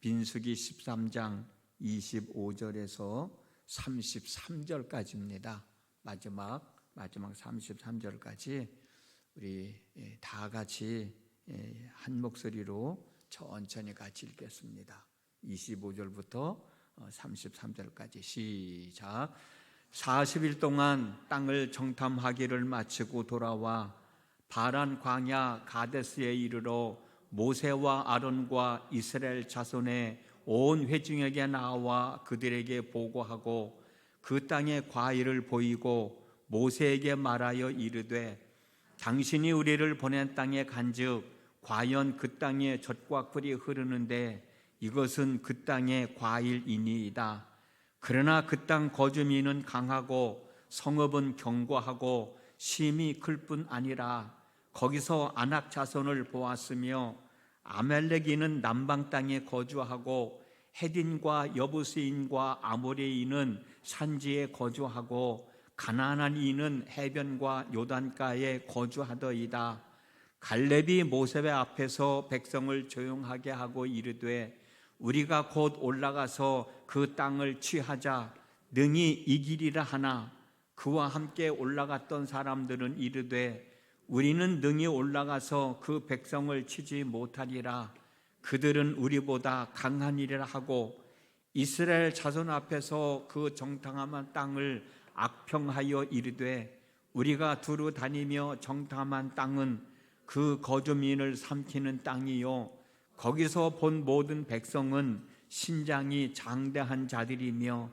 민수기 13장 25절에서 33절까지입니다. 마지막 33절까지 우리 다 같이 한 목소리로 천천히 같이 읽겠습니다. 25절부터 33절까지 시작. 40일 동안 땅을 정탐하기를 마치고 돌아와 바란 광야 가데스에 이르러 모세와 아론과 이스라엘 자손의 온 회중에게 나와 그들에게 보고하고 그 땅의 과일을 보이고 모세에게 말하여 이르되 당신이 우리를 보낸 땅에 간즉 과연 그 땅에 젖과 꿀이 흐르는데 이것은 그 땅의 과일이니이다. 그러나 그 땅 거주민은 강하고 성읍은 견고하고 심이 클 뿐 아니라 거기서 아낙 자손을 보았으며 아멜렉인은 남방 땅에 거주하고 헤딘과 여부스인과 아모레인은 산지에 거주하고 가나안인은 해변과 요단가에 거주하더이다. 갈렙이 모세 앞에서 백성을 조용하게 하고 이르되 우리가 곧 올라가서 그 땅을 취하자 능히 이기리라 하나 그와 함께 올라갔던 사람들은 이르되 우리는 능히 올라가서 그 백성을 치지 못하리라. 그들은 우리보다 강하니라 하고 이스라엘 자손 앞에서 그 정탐한 땅을 악평하여 이르되 우리가 두루 다니며 정탐한 땅은 그 거주민을 삼키는 땅이요 거기서 본 모든 백성은 신장이 장대한 자들이며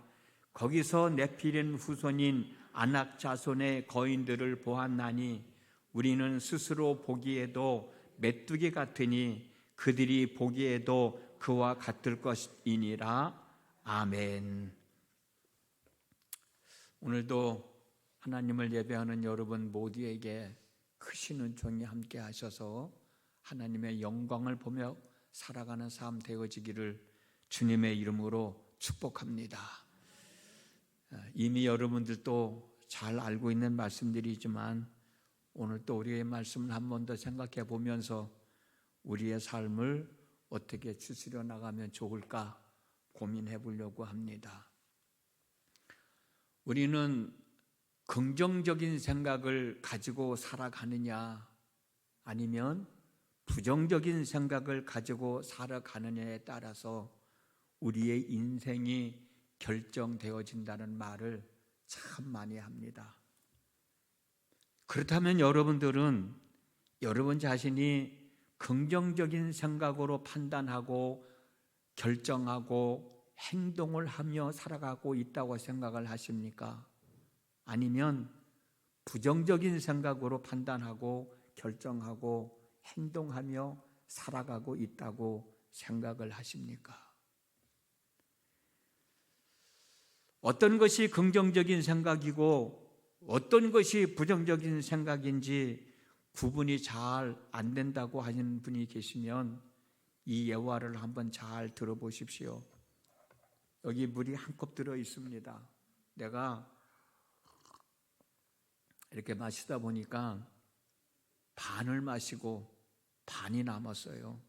거기서 네피림 후손인 아낙 자손의 거인들을 보았나니 우리는 스스로 보기에도 메뚜기 같으니 그들이 보기에도 그와 같을 것이니라. 아멘. 오늘도 하나님을 예배하는 여러분 모두에게 크신 은총이 함께 하셔서 하나님의 영광을 보며 살아가는 삶 되어지기를 주님의 이름으로 축복합니다. 이미 여러분들도 잘 알고 있는 말씀들이지만 오늘 또 우리의 말씀을 한 번 더 생각해 보면서 우리의 삶을 어떻게 추스려 나가면 좋을까 고민해 보려고 합니다. 우리는 긍정적인 생각을 가지고 살아가느냐 아니면 부정적인 생각을 가지고 살아가느냐에 따라서 우리의 인생이 결정되어진다는 말을 참 많이 합니다. 그렇다면 여러분들은 여러분 자신이 긍정적인 생각으로 판단하고 결정하고 행동을 하며 살아가고 있다고 생각을 하십니까? 아니면 부정적인 생각으로 판단하고 결정하고 행동하며 살아가고 있다고 생각을 하십니까? 어떤 것이 긍정적인 생각이고 어떤 것이 부정적인 생각인지 구분이 잘 안 된다고 하는 분이 계시면 이 예화를 한번 잘 들어보십시오. 여기 물이 한 컵 들어 있습니다. 내가 이렇게 마시다 보니까 반을 마시고 반이 남았어요.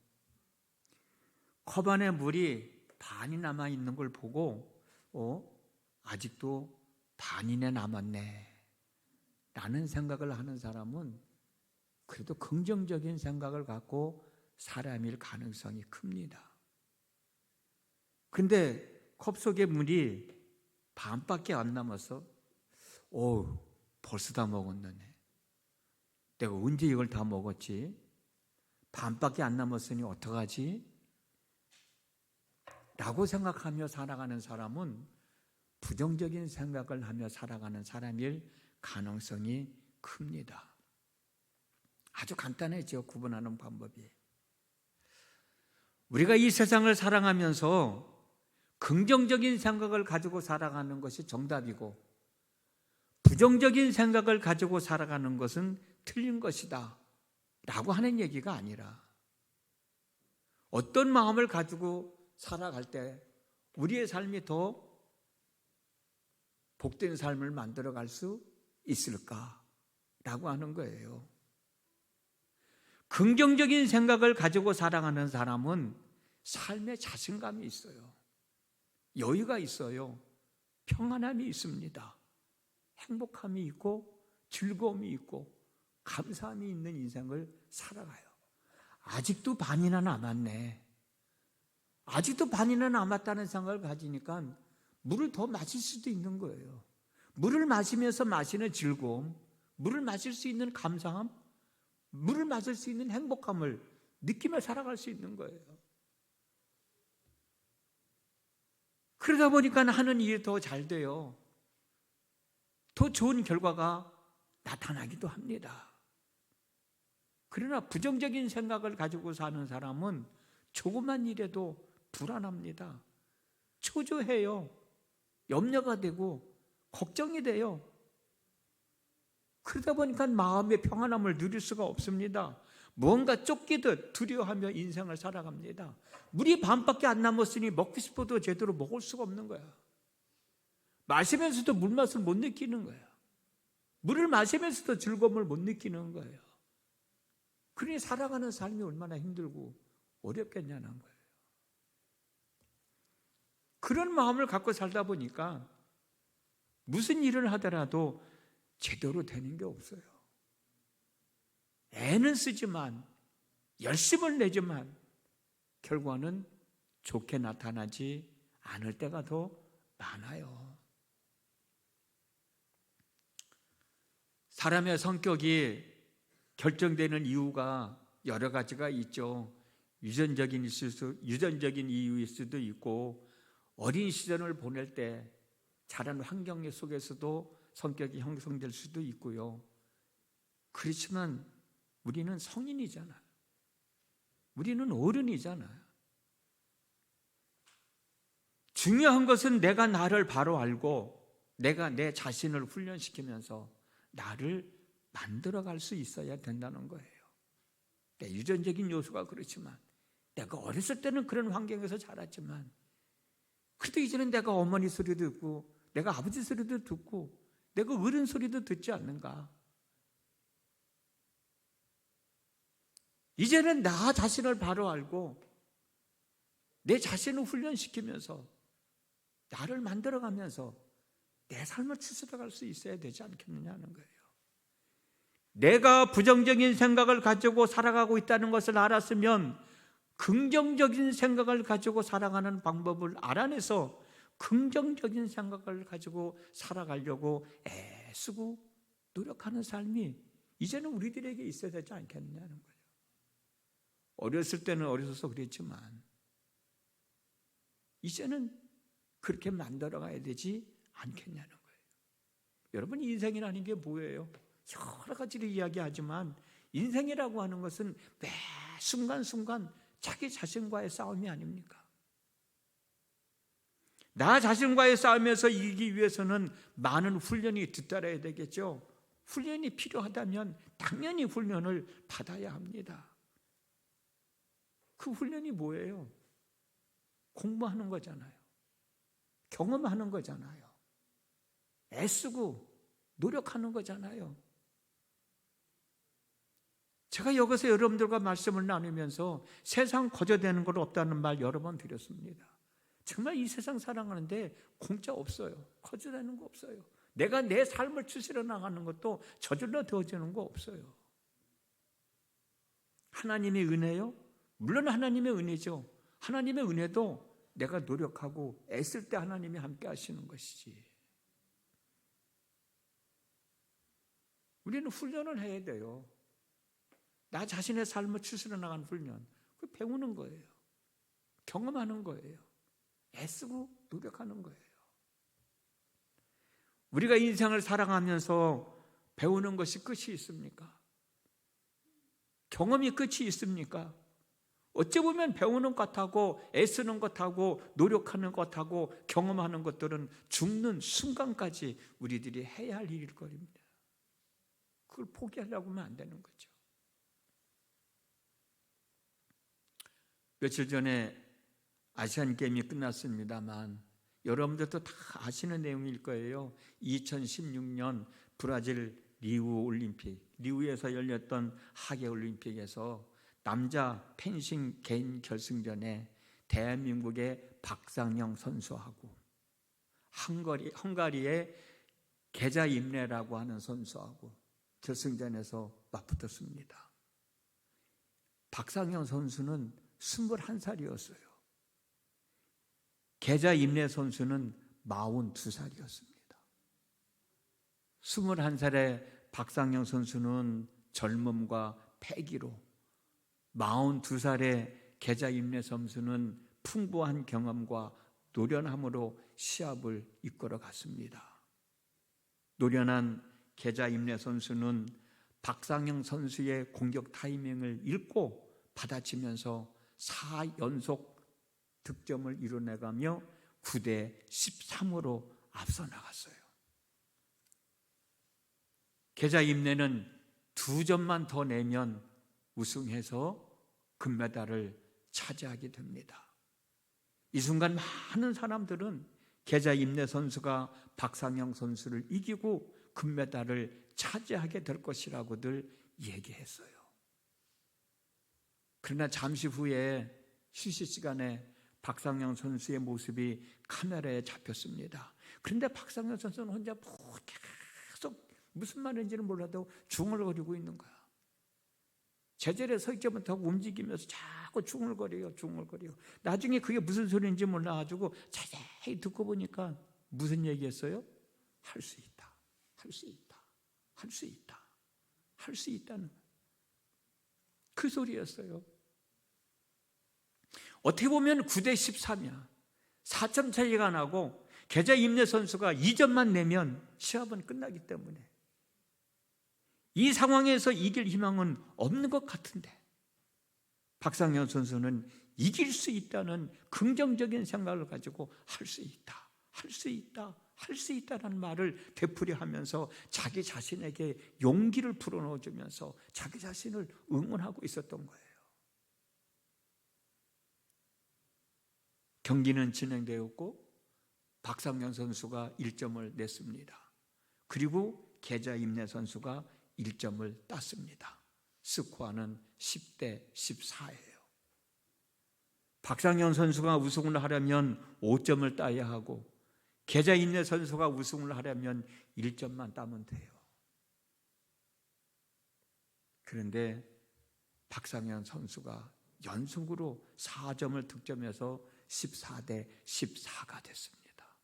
컵 안에 물이 반이 남아 있는 걸 보고 아직도 반이나 남았네 라는 생각을 하는 사람은 그래도 긍정적인 생각을 갖고 사람일 가능성이 큽니다. 근데 컵 속에 물이 반밖에 안 남았어. 벌써 다 먹었네. 내가 언제 이걸 다 먹었지? 반밖에 안 남았으니 어떡하지? 라고 생각하며 살아가는 사람은 부정적인 생각을 하며 살아가는 사람일 가능성이 큽니다. 아주 간단해죠. 구분하는 방법이. 우리가 이 세상을 살아가면서 긍정적인 생각을 가지고 살아가는 것이 정답이고 부정적인 생각을 가지고 살아가는 것은 틀린 것이다 라고 하는 얘기가 아니라 어떤 마음을 가지고 살아갈 때 우리의 삶이 더 복된 삶을 만들어갈 수 있을까라고 하는 거예요. 긍정적인 생각을 가지고 살아가는 사람은 삶에 자신감이 있어요. 여유가 있어요. 평안함이 있습니다. 행복함이 있고 즐거움이 있고 감사함이 있는 인생을 살아가요. 아직도 반이나 남았네. 아직도 반이나 남았다는 생각을 가지니까 물을 더 마실 수도 있는 거예요. 물을 마시면서 마시는 즐거움, 물을 마실 수 있는 감사함, 물을 마실 수 있는 행복함을 느끼며 살아갈 수 있는 거예요. 그러다 보니까 하는 일이 더 잘 돼요. 더 좋은 결과가 나타나기도 합니다. 그러나 부정적인 생각을 가지고 사는 사람은 조그만 일에도 불안합니다. 초조해요. 염려가 되고 걱정이 돼요. 그러다 보니까 마음의 평안함을 누릴 수가 없습니다. 뭔가 쫓기듯 두려워하며 인생을 살아갑니다. 물이 반밖에 안 남았으니 먹고 싶어도 제대로 먹을 수가 없는 거야. 마시면서도 물맛을 못 느끼는 거야. 물을 마시면서도 즐거움을 못 느끼는 거예요. 그러니 살아가는 삶이 얼마나 힘들고 어렵겠냐는 거예요. 그런 마음을 갖고 살다 보니까 무슨 일을 하더라도 제대로 되는 게 없어요. 애는 쓰지만 열심을 내지만 결과는 좋게 나타나지 않을 때가 더 많아요. 사람의 성격이 결정되는 이유가 여러 가지가 있죠. 유전적인 이유일 수도 있고 어린 시절을 보낼 때 자란 환경 속에서도 성격이 형성될 수도 있고요. 그렇지만 우리는 성인이잖아요. 우리는 어른이잖아요. 중요한 것은 내가 나를 바로 알고 내가 내 자신을 훈련시키면서 나를 만들어갈 수 있어야 된다는 거예요. 유전적인 요소가 그렇지만 내가 어렸을 때는 그런 환경에서 자랐지만 그래도 이제는 내가 어머니 소리도 듣고 내가 아버지 소리도 듣고 내가 어른 소리도 듣지 않는가? 이제는 나 자신을 바로 알고 내 자신을 훈련시키면서 나를 만들어가면서 내 삶을 추스려갈 수 있어야 되지 않겠느냐는 거예요. 내가 부정적인 생각을 가지고 살아가고 있다는 것을 알았으면 긍정적인 생각을 가지고 살아가는 방법을 알아내서 긍정적인 생각을 가지고 살아가려고 애쓰고 노력하는 삶이 이제는 우리들에게 있어야 되지 않겠느냐는 거예요. 어렸을 때는 어려서 그랬지만 이제는 그렇게 만들어가야 되지 않겠냐는 거예요. 여러분, 인생이라는 게 뭐예요? 여러 가지를 이야기하지만 인생이라고 하는 것은 매 순간순간 자기 자신과의 싸움이 아닙니까? 나 자신과의 싸움에서 이기기 위해서는 많은 훈련이 뒤따라야 되겠죠. 훈련이 필요하다면 당연히 훈련을 받아야 합니다. 그 훈련이 뭐예요? 공부하는 거잖아요. 경험하는 거잖아요. 애쓰고 노력하는 거잖아요. 제가 여기서 여러분들과 말씀을 나누면서 세상 거저되는 건 없다는 말 여러 번 드렸습니다. 정말 이 세상 살아가는데 공짜 없어요. 거저되는 거 없어요. 내가 내 삶을 추스려 나가는 것도 저절로 되어지는 거 없어요. 하나님의 은혜요? 물론 하나님의 은혜죠. 하나님의 은혜도 내가 노력하고 애쓸 때 하나님이 함께 하시는 것이지. 우리는 훈련을 해야 돼요. 나 자신의 삶을 추스려 나가는 훈련. 그 배우는 거예요. 경험하는 거예요. 애쓰고 노력하는 거예요. 우리가 인생을 살아가면서 배우는 것이 끝이 있습니까? 경험이 끝이 있습니까? 어찌 보면 배우는 것하고 애쓰는 것하고 노력하는 것하고 경험하는 것들은 죽는 순간까지 우리들이 해야 할 일일 겁니다. 그걸 포기하려고 하면 안 되는 거죠. 며칠 전에 아시안 게임이 끝났습니다만 여러분들도 다 아시는 내용일 거예요. 2016년 브라질 리우 올림픽, 리우에서 열렸던 하계 올림픽에서 남자 펜싱 개인 결승전에 대한민국의 박상영 선수하고 헝가리의 게자 임레라고 하는 선수하고 결승전에서 맞붙었습니다. 박상영 선수는 21살이었어요. 게자 임레 선수는 42살이었습니다. 21살의 박상영 선수는 젊음과 패기로, 42살의 게자 임레 선수는 풍부한 경험과 노련함으로 시합을 이끌어 갔습니다. 노련한 게자 임레 선수는 박상영 선수의 공격 타이밍을 읽고 받아치면서 4연속 득점을 이뤄내가며 9대13으로 앞서 나갔어요. 게자 임레는 2점만 더 내면 우승해서 금메달을 차지하게 됩니다. 이 순간 많은 사람들은 게자 임레 선수가 박상영 선수를 이기고 금메달을 차지하게 될 것이라고들 얘기했어요. 그러나 잠시 후에 휴식 시간에 박상영 선수의 모습이 카메라에 잡혔습니다. 그런데 박상영 선수는 혼자 계속 무슨 말인지는 몰라도 중얼거리고 있는 거야. 제자리에 서 있지 못하고 움직이면서 자꾸 중얼거려요. 나중에 그게 무슨 소리인지 몰라가지고 자세히 듣고 보니까 무슨 얘기했어요? 할 수 있다. 할 수 있다는 그 소리였어요. 어떻게 보면 9대13이야. 4점 차이가 나고 게자 임레 선수가 2점만 내면 시합은 끝나기 때문에 이 상황에서 이길 희망은 없는 것 같은데 박상영 선수는 이길 수 있다는 긍정적인 생각을 가지고 할 수 있다라는 말을 되풀이하면서 자기 자신에게 용기를 불어넣어주면서 자기 자신을 응원하고 있었던 거예요. 경기는 진행되었고 박상영 선수가 1점을 냈습니다. 그리고 게자 임레 선수가 1점을 땄습니다. 스코어는 10대14예요. 박상영 선수가 우승을 하려면 5점을 따야 하고 게자 임레 선수가 우승을 하려면 1점만 따면 돼요. 그런데 박상영 선수가 연속으로 4점을 득점해서 14대14가 됐습니다.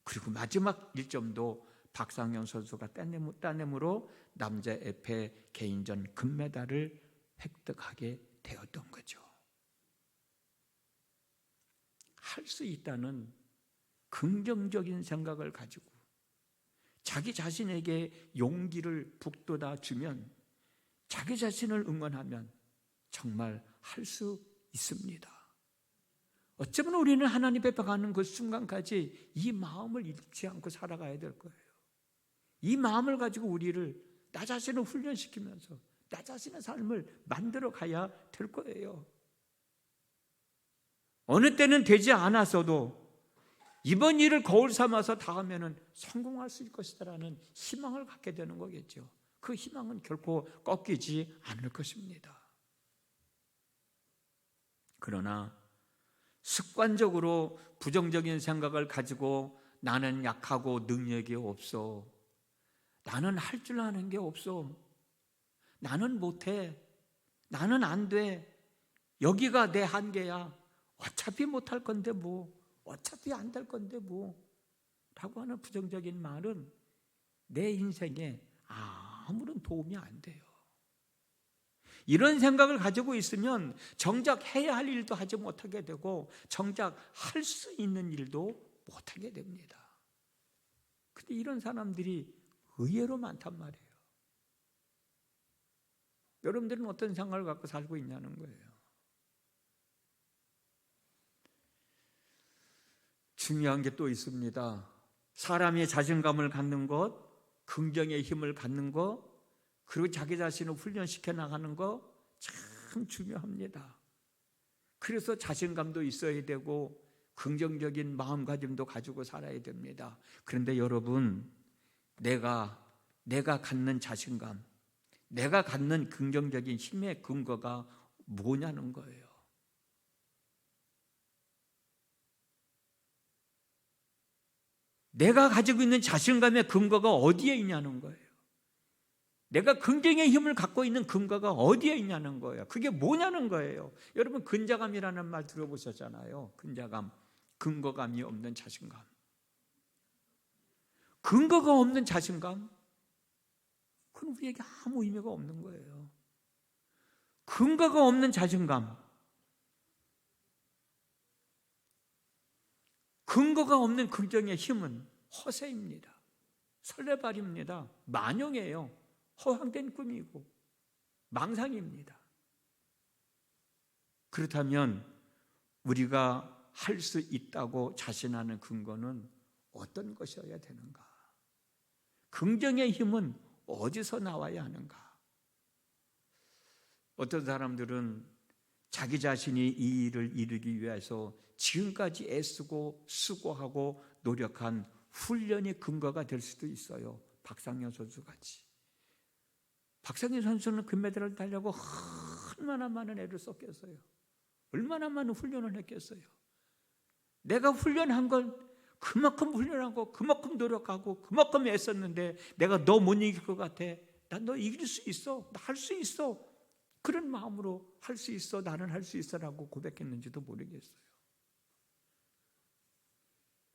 그리고 마지막 1점도 박상영 선수가 따냄으로 남자 에페 개인전 금메달을 획득하게 되었던 거죠. 할 수 있다는 긍정적인 생각을 가지고 자기 자신에게 용기를 북돋아 주면, 자기 자신을 응원하면 정말 할 수 있습니다. 어쩌면 우리는 하나님 앞에 가는 그 순간까지 이 마음을 잃지 않고 살아가야 될 거예요. 이 마음을 가지고 우리를, 나 자신을 훈련시키면서 나 자신의 삶을 만들어 가야 될 거예요. 어느 때는 되지 않았어도 이번 일을 거울 삼아서 다음에는 성공할 수 있을 것이다라는 희망을 갖게 되는 거겠죠. 그 희망은 결코 꺾이지 않을 것입니다. 그러나 습관적으로 부정적인 생각을 가지고 나는 약하고 능력이 없어, 나는 할 줄 아는 게 없어, 나는 못해, 나는 안 돼, 여기가 내 한계야, 어차피 못할 건데 뭐, 어차피 안 될 건데 뭐 라고 하는 부정적인 말은 내 인생에 아무런 도움이 안 돼요. 이런 생각을 가지고 있으면 정작 해야 할 일도 하지 못하게 되고 정작 할 수 있는 일도 못하게 됩니다. 근데 이런 사람들이 의외로 많단 말이에요. 여러분들은 어떤 생각을 갖고 살고 있냐는 거예요. 중요한 게 또 있습니다. 사람이 자신감을 갖는 것, 긍정의 힘을 갖는 것, 그리고 자기 자신을 훈련시켜 나가는 것 참 중요합니다. 그래서 자신감도 있어야 되고 긍정적인 마음가짐도 가지고 살아야 됩니다. 그런데 여러분, 내가 갖는 자신감, 내가 갖는 긍정적인 힘의 근거가 뭐냐는 거예요. 내가 가지고 있는 자신감의 근거가 어디에 있냐는 거예요. 내가 긍정의 힘을 갖고 있는 근거가 어디에 있냐는 거예요. 그게 뭐냐는 거예요. 여러분, 근자감이라는 말 들어보셨잖아요. 근자감, 근거감이 없는 자신감. 근거가 없는 자신감, 그건 우리에게 아무 의미가 없는 거예요. 근거가 없는 자신감, 근거가 없는 긍정의 힘은 허세입니다. 설레발입니다. 만용이에요. 허황된 꿈이고 망상입니다. 그렇다면 우리가 할 수 있다고 자신하는 근거는 어떤 것이어야 되는가? 긍정의 힘은 어디서 나와야 하는가? 어떤 사람들은 자기 자신이 이 일을 이루기 위해서 지금까지 애쓰고 수고하고 노력한 훈련의 근거가 될 수도 있어요. 박상현 선수 같이. 박상현 선수는 금메달을 따려고 얼마나 많은 애를 썼겠어요. 얼마나 많은 훈련을 했겠어요. 내가 훈련한 건 그만큼 훈련하고 그만큼 노력하고 그만큼 애썼는데 내가 너 못 이길 것 같아. 난 너 이길 수 있어. 나 할 수 있어. 그런 마음으로 할 수 있어. 나는 할 수 있어라고 고백했는지도 모르겠어요.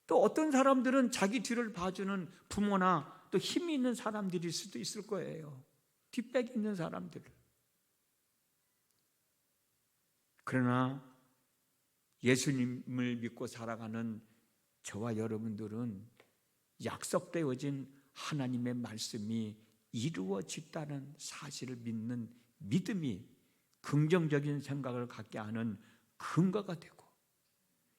또 어떤 사람들은 자기 뒤를 봐주는 부모나 또 힘이 있는 사람들일 수도 있을 거예요. 뒷백이 있는 사람들. 그러나 예수님을 믿고 살아가는 저와 여러분들은 약속되어진 하나님의 말씀이 이루어졌다는 사실을 믿는 믿음이 긍정적인 생각을 갖게 하는 근거가 되고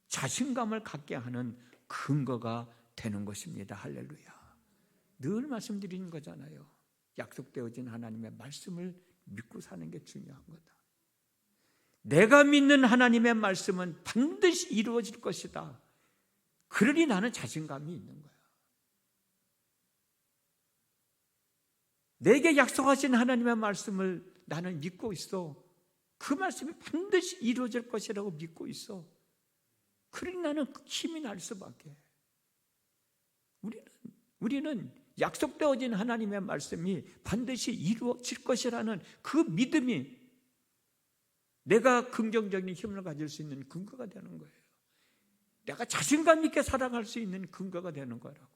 자신감을 갖게 하는 근거가 되는 것입니다. 할렐루야. 늘 말씀드리는 거잖아요. 약속되어진 하나님의 말씀을 믿고 사는 게 중요한 거다. 내가 믿는 하나님의 말씀은 반드시 이루어질 것이다. 그러니 나는 자신감이 있는 거야. 내게 약속하신 하나님의 말씀을 나는 믿고 있어. 그 말씀이 반드시 이루어질 것이라고 믿고 있어. 그러니 나는 힘이 날 수밖에. 우리는 약속되어진 하나님의 말씀이 반드시 이루어질 것이라는 그 믿음이 내가 긍정적인 힘을 가질 수 있는 근거가 되는 거예요. 내가 자신감 있게 살아갈 수 있는 근거가 되는 거라고.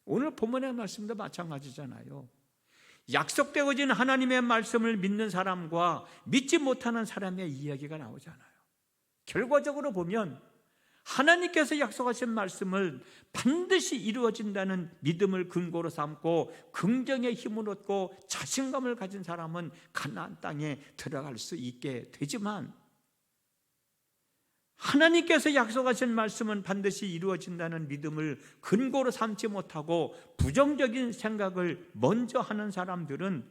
오늘 본문의 말씀도 마찬가지잖아요. 약속되어진 하나님의 말씀을 믿는 사람과 믿지 못하는 사람의 이야기가 나오잖아요. 결과적으로 보면 하나님께서 약속하신 말씀을 반드시 이루어진다는 믿음을 근거로 삼고 긍정의 힘을 얻고 자신감을 가진 사람은 가나안 땅에 들어갈 수 있게 되지만, 하나님께서 약속하신 말씀은 반드시 이루어진다는 믿음을 근거로 삼지 못하고 부정적인 생각을 먼저 하는 사람들은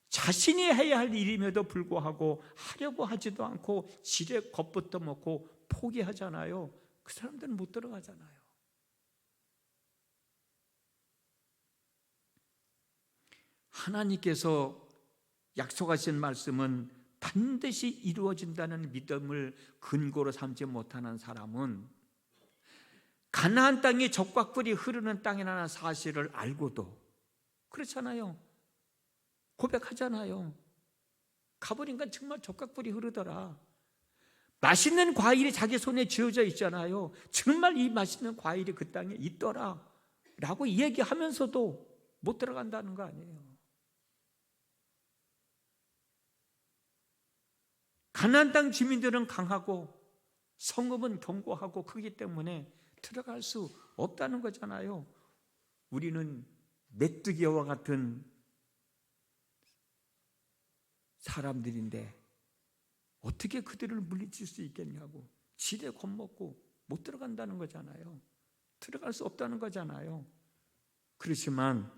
자신이 해야 할 일임에도 불구하고 하려고 하지도 않고 지레 겁부터 먹고 포기하잖아요. 그 사람들은 못 들어가잖아요. 하나님께서 약속하신 말씀은 반드시 이루어진다는 믿음을 근거로 삼지 못하는 사람은 가나안 땅이 젖과 꿀이 흐르는 땅이라는 사실을 알고도, 그렇잖아요. 고백하잖아요. 가보니까 정말 젖과 꿀이 흐르더라. 맛있는 과일이 자기 손에 쥐어져 있잖아요. 정말 이 맛있는 과일이 그 땅에 있더라 라고 얘기하면서도 못 들어간다는 거 아니에요. 가나안 땅 주민들은 강하고 성읍은 견고하고 크기 때문에 들어갈 수 없다는 거잖아요. 우리는 메뚜기와 같은 사람들인데 어떻게 그들을 물리칠 수 있겠냐고 지레 겁먹고 못 들어간다는 거잖아요. 들어갈 수 없다는 거잖아요. 그렇지만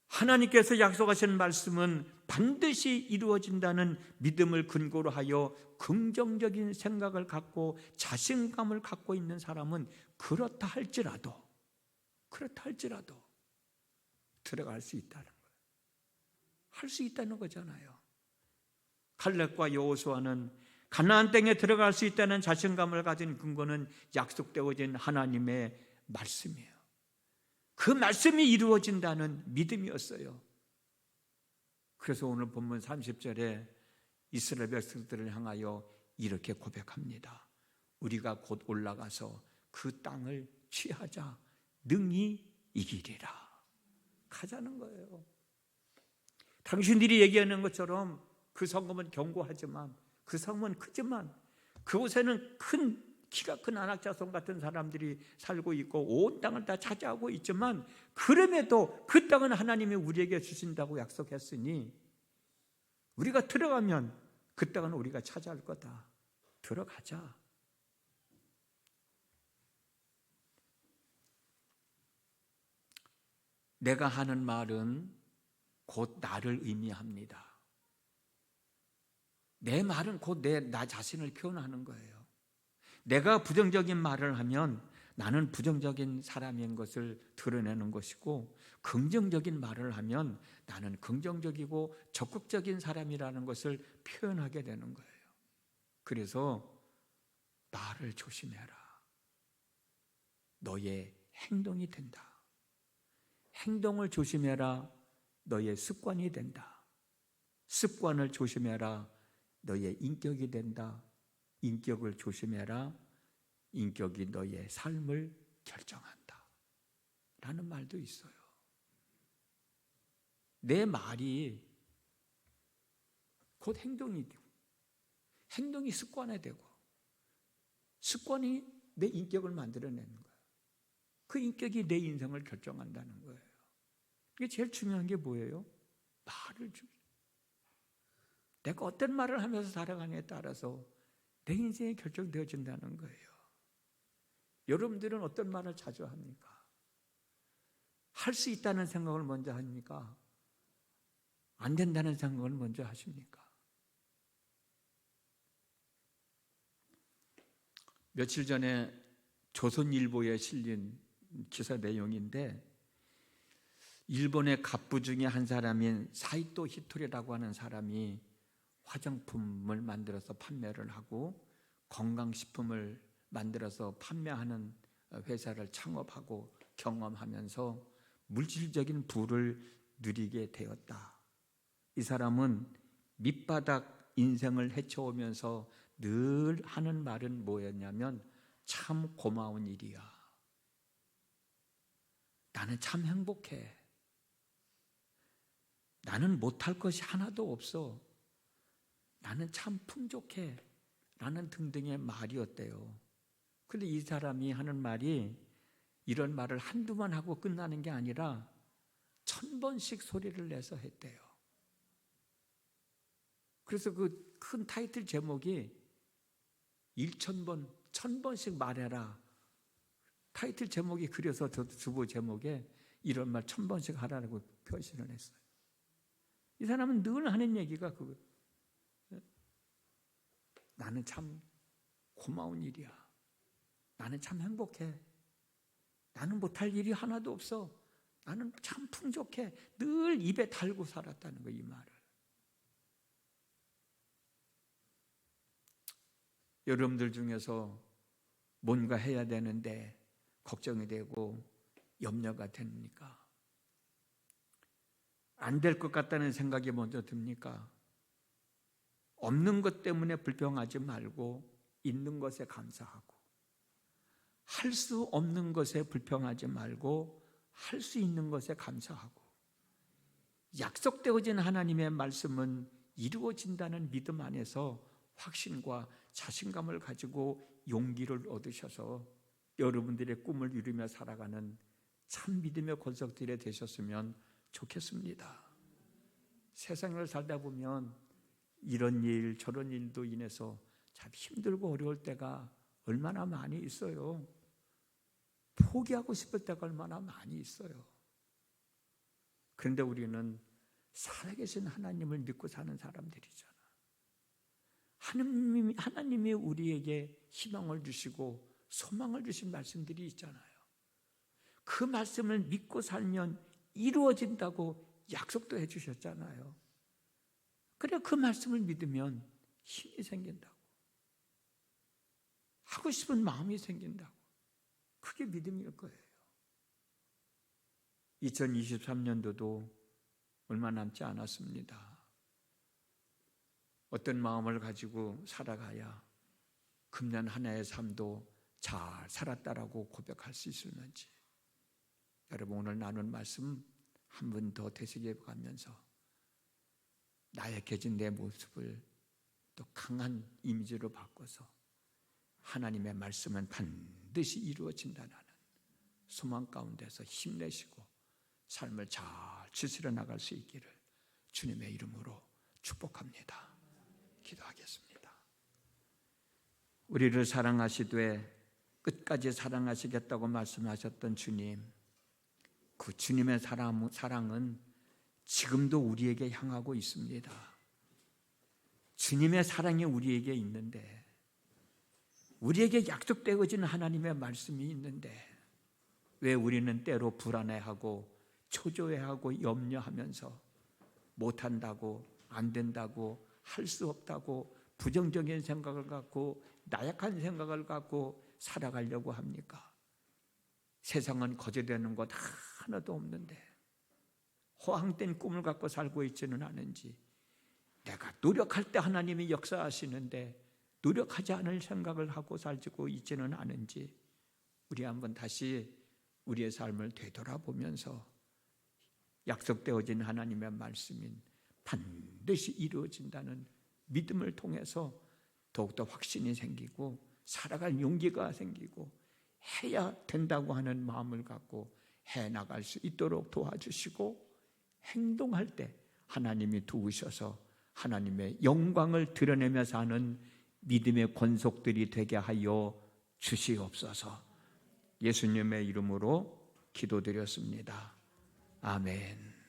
하나님께서 약속하신 말씀은 반드시 이루어진다는 믿음을 근거로 하여 긍정적인 생각을 갖고 자신감을 갖고 있는 사람은 그렇다 할지라도 들어갈 수 있다는 거예요. 할 수 있다는 거잖아요. 갈렙과 여호수아는 가나안 땅에 들어갈 수 있다는 자신감을 가진 근거는 약속되어진 하나님의 말씀이에요. 그 말씀이 이루어진다는 믿음이었어요. 그래서 오늘 본문 30절에 이스라엘 백성들을 향하여 이렇게 고백합니다. 우리가 곧 올라가서 그 땅을 취하자. 능히 이기리라. 가자는 거예요. 당신들이 얘기하는 것처럼 그 성읍은 견고하지만, 그 성은 크지만, 그곳에는 키가 큰 안악자손 같은 사람들이 살고 있고 온 땅을 다 차지하고 있지만, 그럼에도 그 땅은 하나님이 우리에게 주신다고 약속했으니 우리가 들어가면 그 땅은 우리가 차지할 거다. 들어가자. 내가 하는 말은 곧 나를 의미합니다. 내 말은 곧 나 자신을 표현하는 거예요. 내가 부정적인 말을 하면 나는 부정적인 사람인 것을 드러내는 것이고, 긍정적인 말을 하면 나는 긍정적이고 적극적인 사람이라는 것을 표현하게 되는 거예요. 그래서 말을 조심해라. 너의 행동이 된다. 행동을 조심해라. 너의 습관이 된다. 습관을 조심해라. 너의 인격이 된다. 인격을 조심해라. 인격이 너의 삶을 결정한다. 라는 말도 있어요. 내 말이 곧 행동이 되고, 행동이 습관화되고, 습관이 내 인격을 만들어내는 거예요. 그 인격이 내 인생을 결정한다는 거예요. 이게 제일 중요한 게 뭐예요? 말을 내가 어떤 말을 하면서 살아가느냐에 따라서 내 인생이 결정되어진다는 거예요. 여러분들은 어떤 말을 자주 합니까? 할 수 있다는 생각을 먼저 합니까? 안 된다는 생각을 먼저 하십니까? 며칠 전에 조선일보에 실린 기사 내용인데, 일본의 갑부 중에 한 사람인 사이토 히토리라고 하는 사람이 화장품을 만들어서 판매를 하고 건강식품을 만들어서 판매하는 회사를 창업하고 경험하면서 물질적인 부를 누리게 되었다. 이 사람은 밑바닥 인생을 헤쳐오면서 늘 하는 말은 뭐였냐면, 참 고마운 일이야. 나는 참 행복해. 나는 못할 것이 하나도 없어. 나는 참 풍족해. 라는 등등의 말이었대요. 그런데 이 사람이 하는 말이, 이런 말을 한두 번 하고 끝나는 게 아니라 1000번씩 소리를 내서 했대요. 그래서 그 큰 타이틀 제목이 1000번, 1000번씩 말해라. 타이틀 제목이 그래서 저도 주보 제목에 이런 말 1000번씩 하라고 표시를 했어요. 이 사람은 늘 하는 얘기가 그거예요. 나는 참 고마운 일이야. 나는 참 행복해. 나는 못할 일이 하나도 없어. 나는 참 풍족해. 늘 입에 달고 살았다는 거예요, 이 말을. 여러분들 중에서 뭔가 해야 되는데 걱정이 되고 염려가 됩니까? 안 될 것 같다는 생각이 먼저 듭니까? 없는 것 때문에 불평하지 말고 있는 것에 감사하고, 할 수 없는 것에 불평하지 말고 할 수 있는 것에 감사하고, 약속되어진 하나님의 말씀은 이루어진다는 믿음 안에서 확신과 자신감을 가지고 용기를 얻으셔서 여러분들의 꿈을 이루며 살아가는 참 믿음의 권속들이 되셨으면 좋겠습니다. 세상을 살다 보면 이런 일 저런 일도 인해서 참 힘들고 어려울 때가 얼마나 많이 있어요. 포기하고 싶을 때가 얼마나 많이 있어요. 그런데 우리는 살아계신 하나님을 믿고 사는 사람들이잖아. 하나님이 우리에게 희망을 주시고 소망을 주신 말씀들이 있잖아요. 그 말씀을 믿고 살면 이루어진다고 약속도 해주셨잖아요. 그래, 그 말씀을 믿으면 힘이 생긴다고, 하고 싶은 마음이 생긴다고. 그게 그게 믿음일 거예요. 2023년도도 얼마 남지 않았습니다. 어떤 마음을 가지고 살아가야 금년 한 해의 삶도 잘 살았다라고 고백할 수 있을는지, 여러분 오늘 나눈 말씀 한 번 더 되새겨 가면서 나의 깨진 내 모습을 또 강한 이미지로 바꿔서 하나님의 말씀은 반드시 이루어진다는 소망 가운데서 힘내시고 삶을 잘 지스려 나갈 수 있기를 주님의 이름으로 축복합니다. 기도하겠습니다. 우리를 사랑하시되 끝까지 사랑하시겠다고 말씀하셨던 주님, 그 주님의 사랑은 지금도 우리에게 향하고 있습니다. 주님의 사랑이 우리에게 있는데, 우리에게 약속되어진 하나님의 말씀이 있는데 왜 우리는 때로 불안해하고 초조해하고 염려하면서 못한다고, 안 된다고, 할 수 없다고 부정적인 생각을 갖고 나약한 생각을 갖고 살아가려고 합니까? 세상은 거절되는 것 하나도 없는데 허황된 꿈을 갖고 살고 있지는 않은지, 내가 노력할 때 하나님이 역사하시는데 노력하지 않을 생각을 하고 살고 있지는 않은지, 우리 한번 다시 우리의 삶을 되돌아보면서 약속되어진 하나님의 말씀인 반드시 이루어진다는 믿음을 통해서 더욱더 확신이 생기고 살아갈 용기가 생기고 해야 된다고 하는 마음을 갖고 해나갈 수 있도록 도와주시고, 행동할 때 하나님이 도우셔서 하나님의 영광을 드러내며 사는 믿음의 권속들이 되게 하여 주시옵소서. 예수님의 이름으로 기도드렸습니다. 아멘.